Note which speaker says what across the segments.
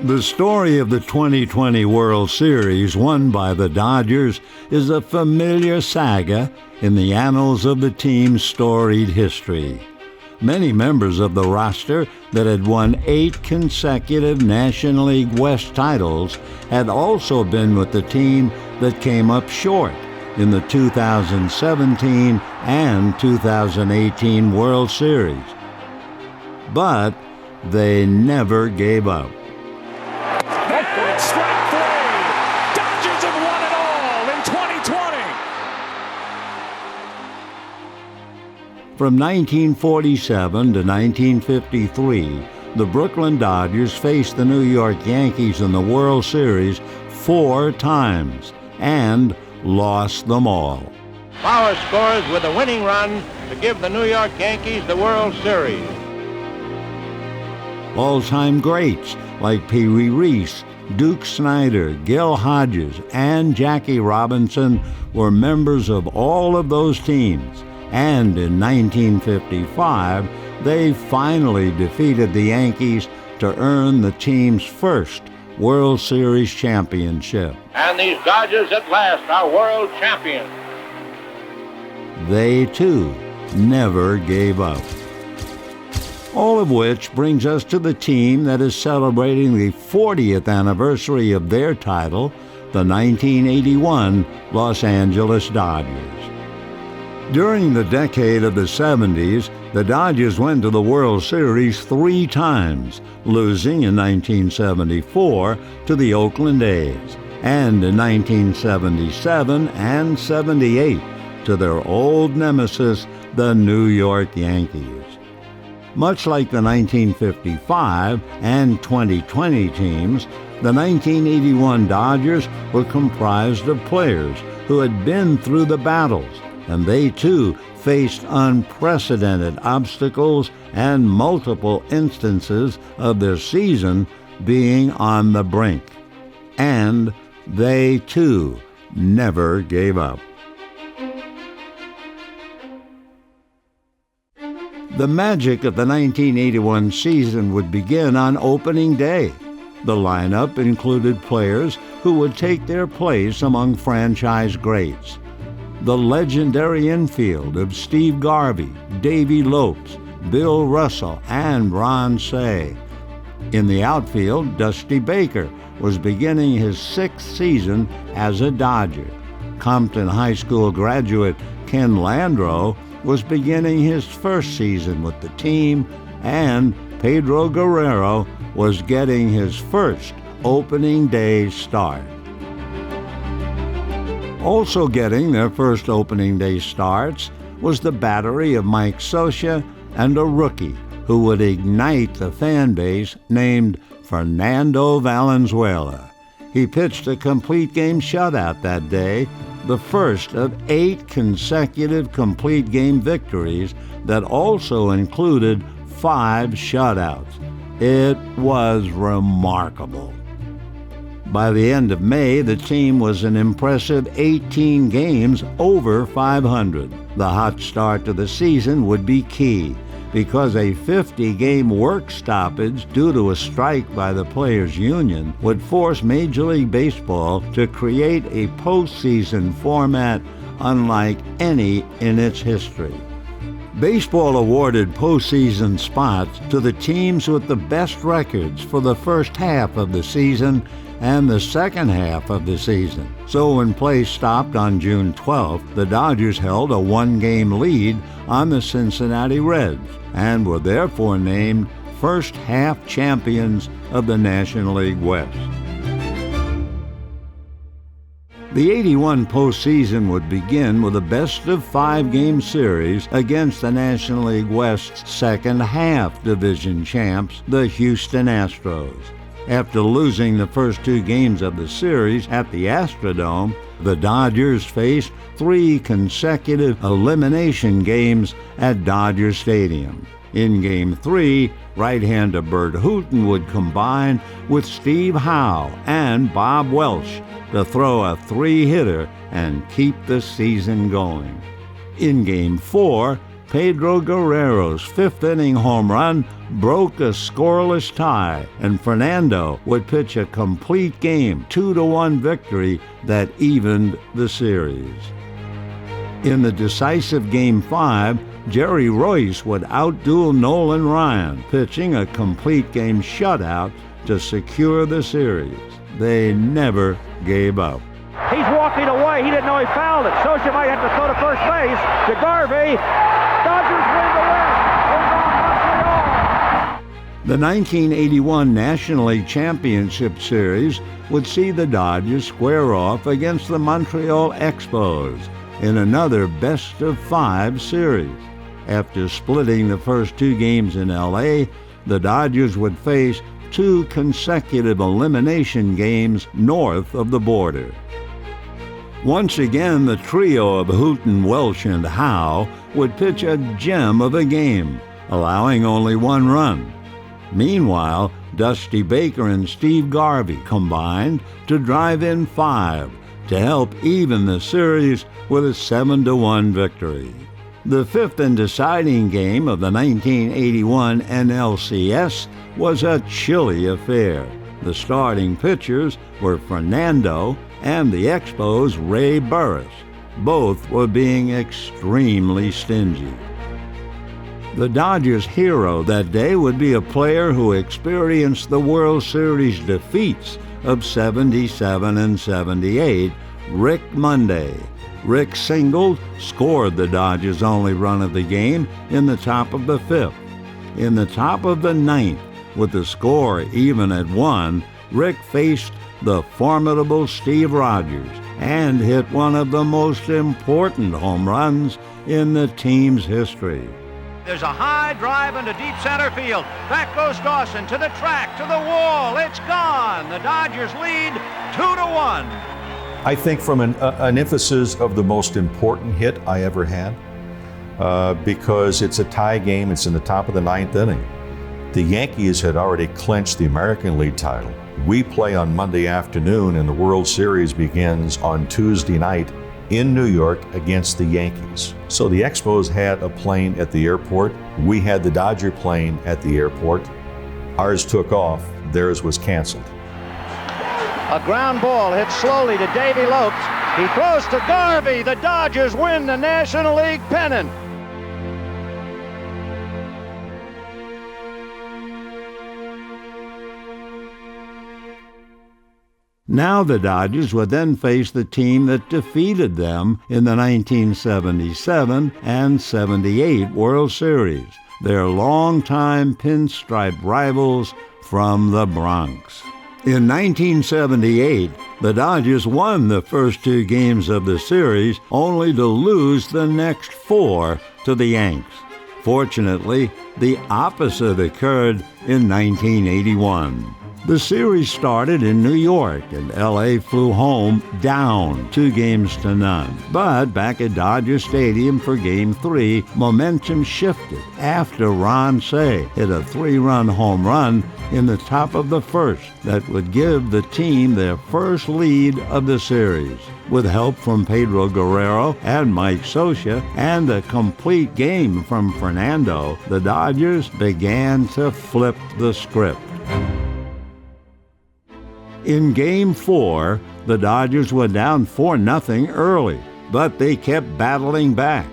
Speaker 1: The story of the 2020 World Series won by the Dodgers is a familiar saga in the annals of the team's storied history. Many members of the roster that had won 8 consecutive National League West titles had also been with the team that came up short in the 2017 and 2018 World Series. But they never gave up.
Speaker 2: Strike 3. Dodgers have won it all in 2020.
Speaker 1: From 1947 to 1953, the Brooklyn Dodgers faced the New York Yankees in the World Series 4 times and lost them all.
Speaker 3: Power scores with a winning run to give the New York Yankees the World Series.
Speaker 1: All-time greats like Pee Wee Reese, Duke Snider, Gil Hodges, and Jackie Robinson were members of all of those teams, and in 1955, they finally defeated the Yankees to earn the team's first World Series championship.
Speaker 3: And these Dodgers at last are world champions.
Speaker 1: They, too, never gave up. All of which brings us to the team that is celebrating the 40th anniversary of their title, the 1981 Los Angeles Dodgers. During the decade of the 70s, the Dodgers went to the World Series 3 times, losing in 1974 to the Oakland A's, and in 1977 and 78 to their old nemesis, the New York Yankees. Much like the 1955 and 2020 teams, the 1981 Dodgers were comprised of players who had been through the battles, and they too faced unprecedented obstacles and multiple instances of their season being on the brink. And they too never gave up. The magic of the 1981 season would begin on opening day. The lineup included players who would take their place among franchise greats. The legendary infield of Steve Garvey, Davey Lopes, Bill Russell, and Ron Cey. In the outfield, Dusty Baker was beginning his 6th season as a Dodger. Compton High School graduate Ken Landreau was beginning his 1st season with the team, and Pedro Guerrero was getting his first opening day start. Also getting their first opening day starts was the battery of Mike Scioscia and a rookie who would ignite the fan base named Fernando Valenzuela. He pitched a complete game shutout that day, the first of 8 consecutive complete game victories that also included 5 shutouts. It was remarkable. By the end of May, the team was an impressive 18 games over 500. The hot start to the season would be key because a 50-game work stoppage due to a strike by the Players Union would force Major League Baseball to create a postseason format unlike any in its history. Baseball awarded postseason spots to the teams with the best records for the first half of the season and the second half of the season. So when play stopped on June 12th, the Dodgers held a 1-game lead on the Cincinnati Reds and were therefore named first half champions of the National League West. The 81 postseason would begin with a best-of-5-game series against the National League West's second-half division champs, the Houston Astros. After losing the first 2 games of the series at the Astrodome, the Dodgers faced 3 consecutive elimination games at Dodger Stadium. In Game 3, right-hander Bert Hooton would combine with Steve Howe and Bob Welch to throw a 3-hitter and keep the season going. In Game 4, Pedro Guerrero's fifth-inning home run broke a scoreless tie, and Fernando would pitch a complete game 2-1 victory that evened the series. In the decisive Game 5, Jerry Royce would outduel Nolan Ryan, pitching a complete game shutout to secure the series. They never gave up.
Speaker 2: He's walking away. He didn't know he fouled it. Socia might have to throw to first base. To Garvey. Dodgers win the win.
Speaker 1: The 1981 National League Championship Series would see the Dodgers square off against the Montreal Expos in another best-of-5 series. After splitting the first two games in L.A., the Dodgers would face two consecutive elimination games north of the border. Once again, the trio of Hooten, Welsh, and Howe would pitch a gem of a game, allowing only one run. Meanwhile, Dusty Baker and Steve Garvey combined to drive in 5 to help even the series with a 7-1 victory. The fifth and deciding game of the 1981 NLCS was a chilly affair. The starting pitchers were Fernando and the Expos' Ray Burris. Both were being extremely stingy. The Dodgers' hero that day would be a player who experienced the World Series defeats of 77 and 78, Rick Monday. Rick singled, scored the Dodgers' only run of the game in the top of the fifth. In the top of the ninth, with the score even at 1, Rick faced the formidable Steve Rogers and hit one of the most important home runs in the team's history.
Speaker 3: There's a high drive into deep center field. Back goes Dawson to the track, to the wall. It's gone. The Dodgers lead 2-1.
Speaker 4: I think from an emphasis of the most important hit I ever had, because it's a tie game, it's in the top of the ninth inning. The Yankees had already clinched the American League title. We play on Monday afternoon and the World Series begins on Tuesday night in New York against the Yankees. So the Expos had a plane at the airport. We had the Dodger plane at the airport. Ours took off, theirs was canceled.
Speaker 3: A ground ball hit slowly to Davy Lopes. He throws to Garvey. The Dodgers win the National League pennant.
Speaker 1: Now the Dodgers would then face the team that defeated them in the 1977 and 78 World Series, their longtime pinstripe rivals from the Bronx. In 1978, the Dodgers won the first two games of the series, only to lose the next 4 to the Yanks. Fortunately, the opposite occurred in 1981. The series started in New York, and L.A. flew home down 2-0. But back at Dodger Stadium for Game 3, momentum shifted after Ron Cey hit a 3-run home run in the top of the first that would give the team their first lead of the series. With help from Pedro Guerrero and Mike Socia and a complete game from Fernando, the Dodgers began to flip the script. In Game 4, the Dodgers were down 4-0 early, but they kept battling back.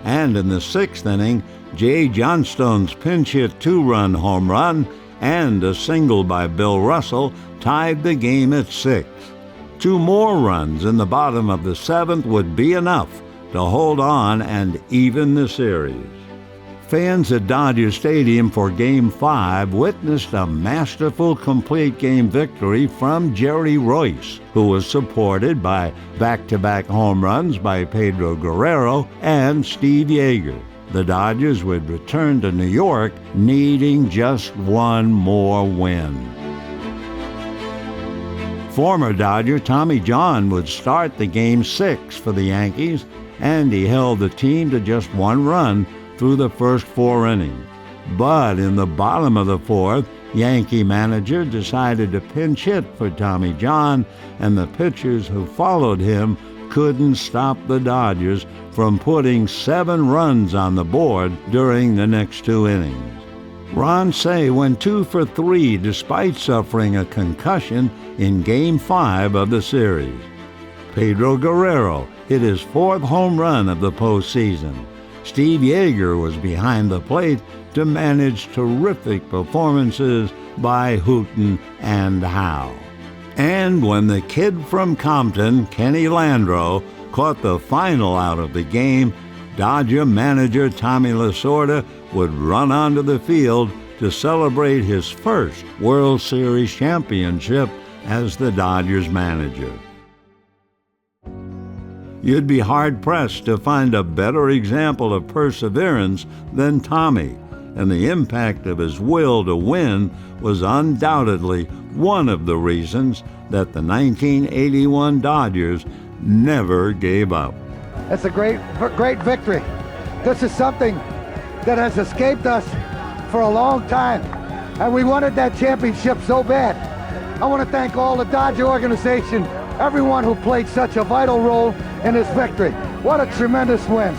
Speaker 1: And in the 6th inning, Jay Johnstone's pinch-hit 2-run home run and a single by Bill Russell tied the game at 6. 2 more runs in the bottom of the 7th would be enough to hold on and even the series. Fans at Dodger Stadium for Game 5 witnessed a masterful complete game victory from Jerry Royce, who was supported by back-to-back home runs by Pedro Guerrero and Steve Yeager. The Dodgers would return to New York needing just one more win. Former Dodger Tommy John would start the Game 6 for the Yankees, and he held the team to just 1 run through the first 4 innings. But in the bottom of the 4th, Yankee manager decided to pinch hit for Tommy John, and the pitchers who followed him couldn't stop the Dodgers from putting 7 runs on the board during the next 2 innings. Ron Cey went 2 for 3 despite suffering a concussion in Game 5 of the series. Pedro Guerrero hit his 4th home run of the postseason. Steve Yeager was behind the plate to manage terrific performances by Hooten and Howe. And when the kid from Compton, Kenny Landreau, caught the final out of the game, Dodger manager Tommy Lasorda would run onto the field to celebrate his first World Series championship as the Dodgers manager. You'd be hard-pressed to find a better example of perseverance than Tommy, and the impact of his will to win was undoubtedly one of the reasons that the 1981 Dodgers never gave up.
Speaker 5: It's a great victory. This is something that has escaped us for a long time, and we wanted that championship so bad. I want to thank all the Dodger organization, everyone who played such a vital role in this victory. What a tremendous win.